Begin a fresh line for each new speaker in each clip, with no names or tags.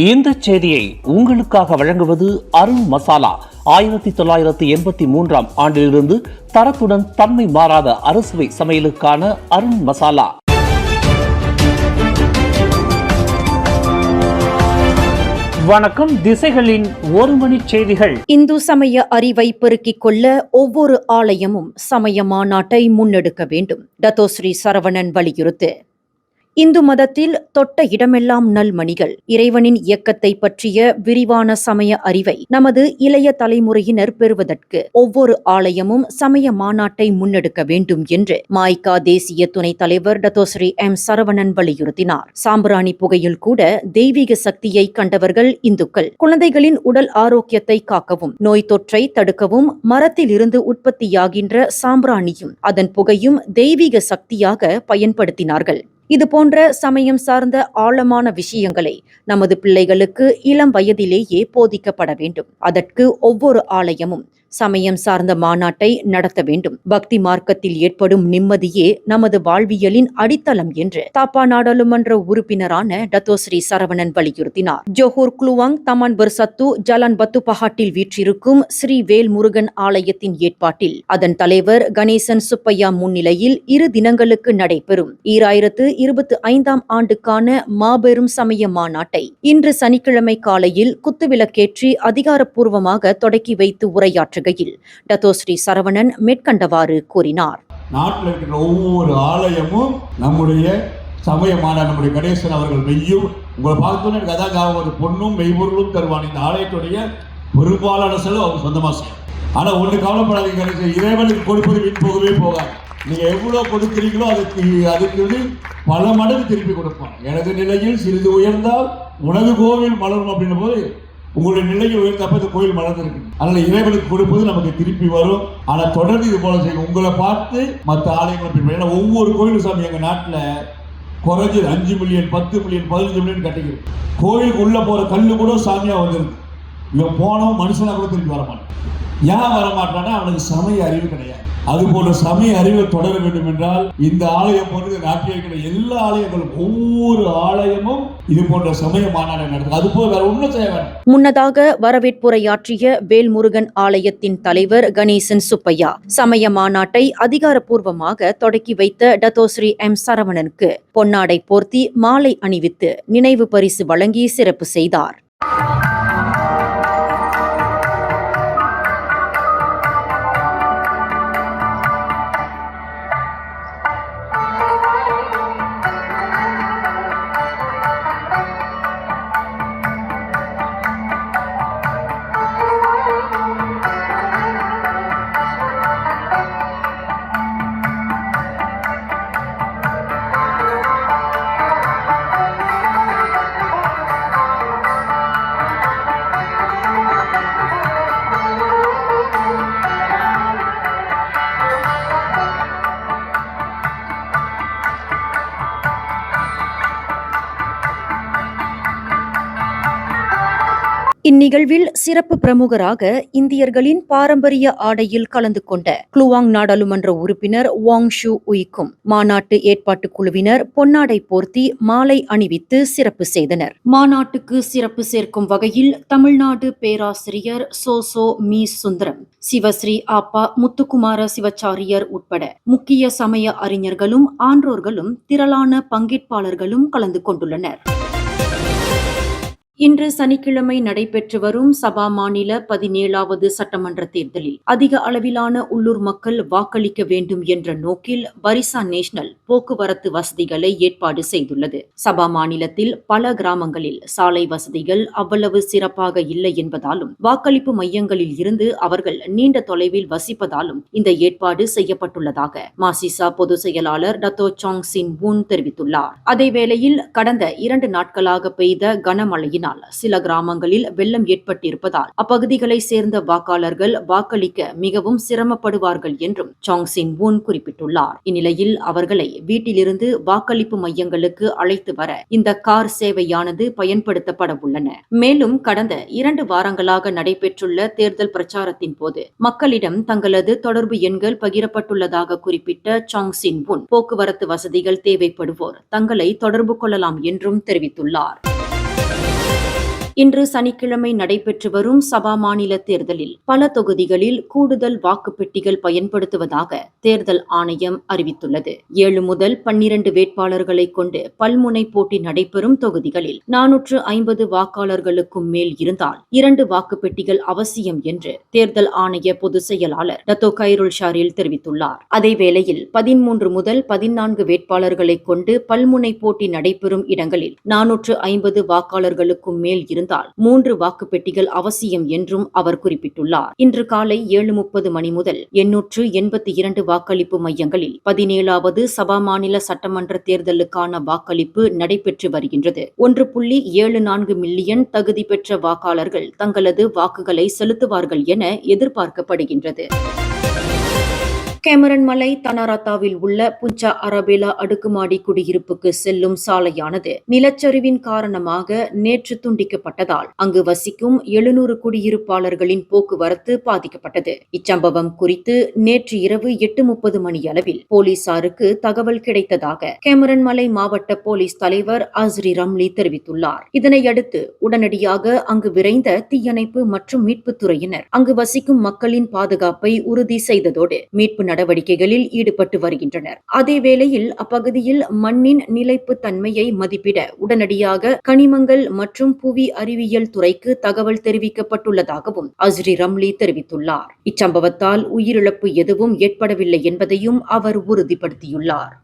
இந்த செய்தியை உங்களுக்காக வழங்குவது அருண் மசாலா. 1983 ஆண்டிலிருந்து தரத்துடன் தன்மை மாறாத அறுசுவை சமையலுக்கான அருண் மசாலா. வணக்கம். திசைகளின் ஒரு மணி செய்திகள்.
இந்து சமய அறிவை பெருக்கிக் கொள்ள ஒவ்வொரு ஆலயமும் சமய மாநாட்டை முன்னெடுக்க வேண்டும். டத்தோஸ்ரீ சரவணன் வலியுறுத்து. இந்து மதத்தில் தொட்ட இடமெல்லாம் நல்மணிகள். இறைவனின் இயக்கத்தை பற்றிய விரிவான சமய அறிவை நமது இளைய தலைமுறையினர் பெறுவதற்கு ஒவ்வொரு ஆலயமும் சமய மாநாட்டை முன்னெடுக்க வேண்டும் என்று மாய்கா தேசிய துணைத் தலைவர் டத்தோஸ்ரீ எம் சரவணன் வலியுறுத்தினார். சாம்பிராணி புகையில் கூட தெய்வீக சக்தியை கண்டவர்கள் இந்துக்கள். குழந்தைகளின் உடல் ஆரோக்கியத்தை காக்கவும் நோய் தொற்றை தடுக்கவும் மரத்தில் இருந்து உற்பத்தியாகின்ற சாம்பிராணியும் அதன் புகையும் தெய்வீக சக்தியாக பயன்படுத்தினார்கள். இதுபோன்ற சமயம் சார்ந்த ஆழமான விஷயங்களை நமது பிள்ளைகளுக்கு இளம் வயதிலேயே போதிக்கப்பட வேண்டும். அதற்கு ஒவ்வொரு ஆலயமும் சமயம் சார்ந்த மாநாட்டை நடத்த வேண்டும். பக்தி மார்க்கத்தில் ஏற்படும் நிம்மதியே நமது வாழ்வியலின் அடித்தளம் என்று தாப்பா நாடாளுமன்ற உறுப்பினரான டத்தோஸ்ரீ சரவணன் வலியுறுத்தினார். Johor Kluang Taman Bersatu Jalan பத்து பஹாட்டில் வீற்றிருக்கும் ஸ்ரீ வேல் முருகன் ஆலயத்தின் ஏற்பாட்டில் அதன் தலைவர் கணேசன் சுப்பையா முன்னிலையில் 2 தினங்களுக்கு நடைபெறும் 2025 ஆண்டுக்கான மாபெரும் சமய மாநாட்டை இன்று சனிக்கிழமை காலையில் குத்துவிளக்கேற்றி அதிகாரப்பூர்வமாக தொடக்கி வைத்து உரையாற்ற டத்தோஸ்ரீ சரவணன் மேற்கண்டவாறு கூறினார்.
நாட்டில் இருக்கிற ஒவ்வொரு ஆலயமும் நம்முடைய சமயமான நம்முடைய கணேசன் அவர்கள் மெய்யும் உங்களை பார்த்தோன்னு எனக்கு அதான் ஒரு பொண்ணும் மெய்பொருளும் தருவான். இந்த ஆலயத்துடைய பெரும்பாலான செலவு அவங்க சொந்தமாக செய்யும். ஆனால் ஒன்று கவலைப்படாதீங்க, கணேசன் இறைவனுக்கு கொடுப்பது வீண் போகவே போகாது. நீங்க எவ்வளவு கொடுக்கிறீங்களோ அதுக்கு பல மடங்கு திருப்பி கொடுப்பான். எனது நிலையில் சிறிது உயர்ந்தால் உனது கோவில் மலரும் அப்படின்னும் போது உங்களுடைய நிலையை உயர்த்தப்ப இந்த கோயில் மலர்ந்திருக்கு. அதனால இறைவனுக்கு கொடுப்பது நமக்கு திருப்பி வரும். ஆனால் தொடர்ந்து இது போல செய்யும். உங்களை பார்த்து மற்ற ஆலயங்களை பின்பற்ற. ஒவ்வொரு கோயிலும் சாமி எங்கள் நாட்டில் குறைஞ்சது 5 மில்லியன் 10 மில்லியன் 15 மில்லியன் கட்டிக்கிறோம். கோயிலுக்கு உள்ள போற கல்லு கூட சாமியா வந்துருக்கு. இவன் போனவன் மனுஷனா கூட திருப்பி வரமாட்டான். ஏன் வரமாட்டான்னா அவனுக்கு சமய அறிவு கிடையாது. அது போல சமய அறிவை தொடர வேண்டும் என்றால் இந்த ஆலயம் போன்ற நாட்டில் இருக்கிற எல்லா ஆலயங்களும் ஒவ்வொரு ஆலயமும் இது போன்ற சமய மாநாடு நடத்தும். அது போல வேற ஒன்றும் செய்ய வேண்டாம்.
முன்னதாக வரவேற்புரையாற்றிய வேல்முருகன் ஆலயத்தின் தலைவர் கணேசன் சுப்பையா சமய மாநாட்டை அதிகாரப்பூர்வமாக தொடக்கி வைத்த டத்தோஸ்ரீ எம் சரவணனுக்கு பொன்னாடை போர்த்தி மாலை அணிவித்து நினைவு பரிசு வழங்கி சிறப்பு செய்தார். இந்நிகழ்வில் சிறப்பு பிரமுகராக இந்தியர்களின் பாரம்பரிய ஆடையில் கலந்து கொண்ட குலுவாங் நாடாளுமன்ற உறுப்பினர் வாங் ஷூ உய்க்கும் மாநாட்டு ஏற்பாட்டு குழுவினர் பொன்னாடை போர்த்தி மாலை அணிவித்து சிறப்பு செய்தனர். மாநாட்டுக்கு சிறப்பு சேர்க்கும் வகையில் தமிழ்நாடு பேராசிரியர் சோசோ மீ சுந்தரம், சிவஸ்ரீ ஆப்பா முத்துக்குமார சிவச்சாரியர் உட்பட முக்கிய சமய அறிஞர்களும் ஆன்றோர்களும் திரளான பங்கேற்பாளர்களும் கலந்து கொண்டுள்ளனர். இன்று சனிக்கிழமை நடைபெற்று வரும் சபா மாநில 17வது சட்டமன்ற தேர்தலில் அதிக அளவிலான உள்ளூர் மக்கள் வாக்களிக்க வேண்டும் என்ற நோக்கில் பரிசா நேஷனல் போக்குவரத்து வசதிகளை ஏற்பாடு செய்துள்ளது. சபா மாநிலத்தில் பல கிராமங்களில் சாலை வசதிகள் அவ்வளவு சிறப்பாக இல்லை என்பதாலும் வாக்களிப்பு மையங்களில் இருந்து அவர்கள் நீண்ட தொலைவில் வசிப்பதாலும் இந்த ஏற்பாடு செய்யப்பட்டுள்ளதாக மாசிசா பொதுச் செயலாளர் டத்தோ சாங் சின் வூன் தெரிவித்துள்ளார். அதேவேளையில் கடந்த 2 நாட்களாக பெய்த கனமழையினால் சில கிராமங்களில் வெள்ளம் ஏற்பட்டிருப்பதால் அப்பகுதிகளை சேர்ந்த வாக்காளர்கள் வாக்களிக்க மிகவும் சிரமப்படுவார்கள் என்றும் சாங் சின் வூன் குறிப்பிட்டுள்ளார். இந்நிலையில் அவர்களை வீட்டிலிருந்து வாக்களிப்பு மையங்களுக்கு அழைத்து வர இந்த கார் சேவையானது பயன்படுத்தப்பட உள்ளன. மேலும் கடந்த 2 வாரங்களாக நடைபெற்றுள்ள தேர்தல் பிரச்சாரத்தின் போது மக்களிடம் தங்களது தொடர்பு எண்கள் பகிரப்பட்டுள்ளதாக குறிப்பிட்ட சாங் சின் வூன் போக்குவரத்து வசதிகள் தேவைப்படுவோர் தங்களை தொடர்பு கொள்ளலாம் என்றும் தெரிவித்துள்ளார். இன்று சனிக்கிழமை நடைபெற்று வரும் சபா மாநில தேர்தலில் பல தொகுதிகளில் கூடுதல் வாக்குப்பெட்டிகள் பயன்படுத்துவதாக தேர்தல் ஆணையம் அறிவித்துள்ளது. 7 முதல் 12 வேட்பாளர்களை கொண்டு பல்முனை போட்டி நடைபெறும் தொகுதிகளில் 450 வாக்காளர்களுக்கும் மேல் இருந்தால் 2 வாக்குப்பெட்டிகள் அவசியம் என்று தேர்தல் ஆணைய பொதுச் செயலாளர் டத்தோ கைருல் ஷாரில் தெரிவித்துள்ளார். அதேவேளையில் 13 முதல் 14 வேட்பாளர்களை கொண்டு பல்முனை போட்டி நடைபெறும் இடங்களில் 450 வாக்காளர்களுக்கும் மேல் இருந்தால் 3 வாக்குப்பெட்டிகள் அவசியம் என்றும் அவர் குறிப்பிட்டுள்ளார். இன்று காலை 7:30 மணி முதல் 882 வாக்களிப்பு மையங்களில் 17வது சபா மாநில சட்டமன்ற தேர்தலுக்கான வாக்களிப்பு நடைபெற்று வருகின்றது. 1.74 மில்லியன் தகுதி பெற்ற வாக்காளர்கள் தங்களது வாக்குகளை செலுத்துவார்கள் என எதிர்பார்க்கப்படுகின்றது. கேமரன் மலை தனாராத்தாவில் உள்ள புஞ்சா அரபேலா அடுக்குமாடி குடியிருப்புக்கு செல்லும் சாலையானது நிலச்சரிவின் காரணமாக நேற்று துண்டிக்கப்பட்டதால் அங்கு வசிக்கும் 700 குடியிருப்பாளர்களின் போக்குவரத்து பாதிக்கப்பட்டது. இச்சம்பவம் குறித்து நேற்று இரவு 8:30 மணியளவில் போலீசாருக்கு தகவல் கிடைத்ததாக கேமரன் மலை மாவட்ட போலீஸ் தலைவர் அஸ்ரி ரம்லி தெரிவித்துள்ளார். இதனையடுத்து உடனடியாக அங்கு விரைந்த தீயணைப்பு மற்றும் மீட்புத் துறையினர் அங்கு வசிக்கும் மக்களின் பாதுகாப்பை உறுதி செய்ததோடு மீட்பு நடவடிக்கைகளில் ஈடுபட்டு வருகின்றனர். அதேவேளையில் அப்பகுதியில் மண்ணின் நிலைப்பு தன்மையை மதிப்பிட உடனடியாக கனிமங்கள் மற்றும் புவி அறிவியல் துறைக்கு தகவல் தெரிவிக்கப்பட்டுள்ளதாகவும் அஸ்ரி ரம்லி தெரிவித்துள்ளார். இச்சம்பவத்தால் உயிரிழப்பு எதுவும் ஏற்படவில்லை என்பதையும் அவர் உறுதிப்படுத்தியுள்ளார்.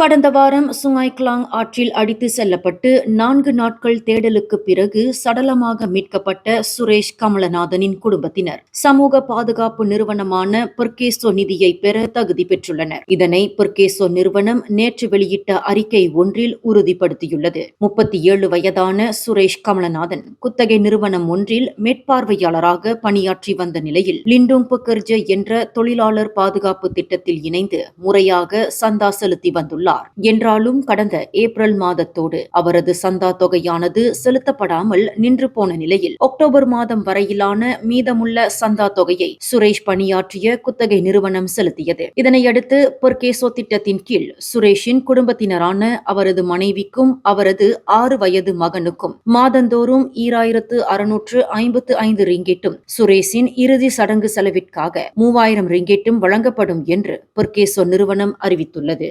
கடந்த வாரம் சுங்காய் கிளாங் ஆற்றில் அடித்து செல்லப்பட்டு 4 நாட்கள் தேடலுக்கு பிறகு சடலமாக மீட்கப்பட்ட சுரேஷ் கமலநாதனின் குடும்பத்தினர் சமூக பாதுகாப்பு நிறுவனமான பெர்கேசோ நிதியை பெற தகுதி பெற்றுள்ளனர். இதனை பெர்கேசோ நிறுவனம் நேற்று வெளியிட்ட அறிக்கை ஒன்றில் உறுதிப்படுத்தியுள்ளது. 37 வயதான சுரேஷ் கமலநாதன் குத்தகை நிறுவனம் ஒன்றில் மேற்பார்வையாளராக பணியாற்றி வந்த நிலையில் லிண்டோங் பக்கர்ஜ என்ற தொழிலாளர் பாதுகாப்பு திட்டத்தில் இணைந்து முறையாக சந்தா செலுத்தி வந்துள்ளார். என்றாலும் கடந்த ஏப்ரல் மாதத்தோடு அவரது சந்தா தொகையானது செலுத்தப்படாமல் நின்று போன நிலையில் அக்டோபர் மாதம் வரையிலான மீதமுள்ள சந்தா தொகையை சுரேஷ் பணியாற்றிய குத்தகை நிறுவனம் செலுத்தியது. இதனையடுத்து பெர்கேசோ திட்டத்தின் கீழ் சுரேஷின் குடும்பத்தினரான அவரது மனைவிக்கும் அவரது 6 வயது மகனுக்கும் மாதந்தோறும் 2655 ரிங்கிட்டும் சுரேஷின் இறுதி சடங்கு செலவிற்காக 3000 ரிங்கிட்டும் வழங்கப்படும் என்று பெர்கேசோ நிறுவனம் அறிவித்துள்ளது.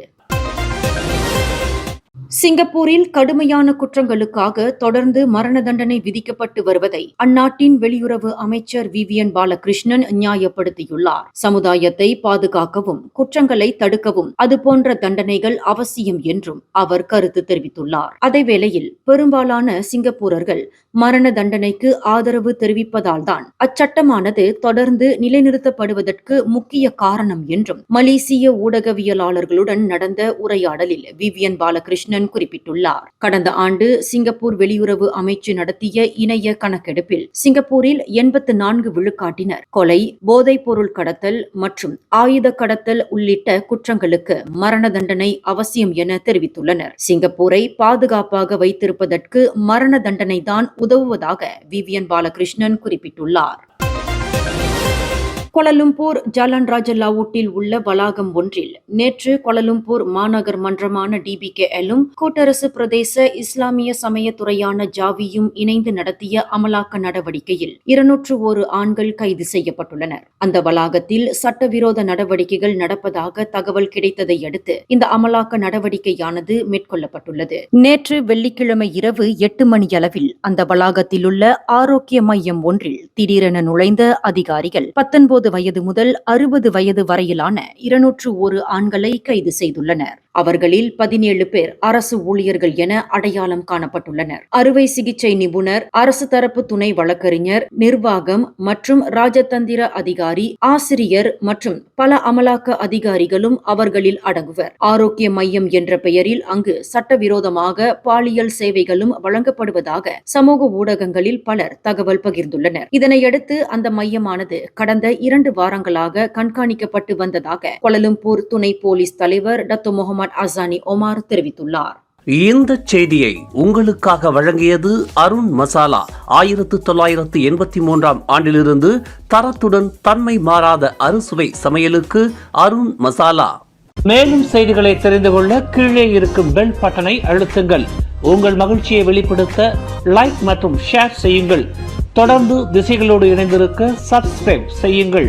சிங்கப்பூரில் கடுமையான குற்றங்களுக்காக தொடர்ந்து மரண தண்டனை விதிக்கப்பட்டு வருவதை அந்நாட்டின் வெளியுறவு அமைச்சர் விவியன் பாலகிருஷ்ணன் நியாயப்படுத்தியுள்ளார். சமுதாயத்தை பாதுகாக்கவும் குற்றங்களை தடுக்கவும் அதுபோன்ற தண்டனைகள் அவசியம் என்றும் அவர் கருத்து தெரிவித்துள்ளார். அதேவேளையில் பெரும்பாலான சிங்கப்பூரர்கள் மரண தண்டனைக்கு ஆதரவு தெரிவிப்பதால் தான் அச்சட்டமானது தொடர்ந்து நிலைநிறுத்தப்படுவதற்கு முக்கிய காரணம் என்றும் மலேசிய ஊடகவியலாளர்களுடன் நடந்த உரையாடலில் விவியன் பாலகிருஷ்ணன் குறிப்பிட்டுள்ளார். கடந்த ஆண்டு சிங்கப்பூர் வெளியுறவு அமைச்சு நடத்திய இணைய கணக்கெடுப்பில் சிங்கப்பூரில் 84 விழுக்காட்டினர் கொலை, போதைப் பொருள் கடத்தல் மற்றும் ஆயுத கடத்தல் உள்ளிட்ட குற்றங்களுக்கு மரண தண்டனை அவசியம் என தெரிவித்துள்ளனர். சிங்கப்பூரை பாதுகாப்பாக வைத்திருப்பதற்கு மரண தண்டனை தான் உதவுவதாக விவியன் பாலகிருஷ்ணன் குறிப்பிட்டுள்ளார். கோலாலம்பூர் ஜாலான் ராஜா லாவூட்டில் உள்ள வளாகம் ஒன்றில் நேற்று கோலாலம்பூர் மாநகர் மன்றமான DBKL-ம் கூட்டரசு பிரதேச இஸ்லாமிய சமயத்துறையான ஜாவியும் இணைந்து நடத்திய அமலாக்க நடவடிக்கையில் 201 ஆண்கள் கைது செய்யப்பட்டுள்ளனர். அந்த வளாகத்தில் சட்டவிரோத நடவடிக்கைகள் நடப்பதாக தகவல் கிடைத்ததை அடுத்து இந்த அமலாக்க நடவடிக்கையானது மேற்கொள்ளப்பட்டுள்ளது. நேற்று வெள்ளிக்கிழமை இரவு 8 மணியளவில் அந்த வளாகத்தில் உள்ள ஆரோக்கிய மையம் ஒன்றில் திடீரென நுழைந்த அதிகாரிகள் 19 வயது முதல் 60 வயது வரையிலான 201 ஆண்களை கைது செய்துள்ளனர். அவர்களில் 17 பேர் அரசு ஊழியர்கள் என அடையாளம் காணப்பட்டுள்ளனர். அறுவை சிகிச்சை நிபுணர், அரசு தரப்பு துணை வழக்கறிஞர், நிர்வாகம் மற்றும் ராஜதந்திர அதிகாரி, ஆசிரியர் மற்றும் பல அமலாக்க அதிகாரிகளும் அவர்களில் அடங்குவர். ஆரோக்கிய மையம் என்ற பெயரில் அங்கு சட்டவிரோதமாக பாலியல் சேவைகளும் வழங்கப்படுவதாக சமூக ஊடகங்களில் பலர் தகவல் பகிர்ந்துள்ளனர். இதனையடுத்து அந்த மையமானது கடந்த 2 வாரங்களாக கண்காணிக்கப்பட்டு வந்ததாக கோலாலம்பூர் துணை போலீஸ் தலைவர் டத்தோ முகமது அசானி ஒமார் தெரிவித்துள்ளார்.
இந்த செய்தியை உங்களுக்காக வழங்கியது அருண் மசாலா. 1983ஆம் ஆண்டிலிருந்து தரத்துடன் தன்மை மாறாத அறுசுவை சமையலுக்கு அருண் மசாலா. மேலும் செய்திகளை தெரிந்து கொள்ள கீழே இருக்கும் பெல் பட்டனை அழுத்துங்கள். உங்கள் மகிழ்ச்சியை வெளிப்படுத்த லைக் மற்றும் ஷேர் செய்யுங்கள். தொடர்ந்து திசைகளோடு இணைந்திருக்க சப்ஸ்கிரைப் செய்யுங்கள்.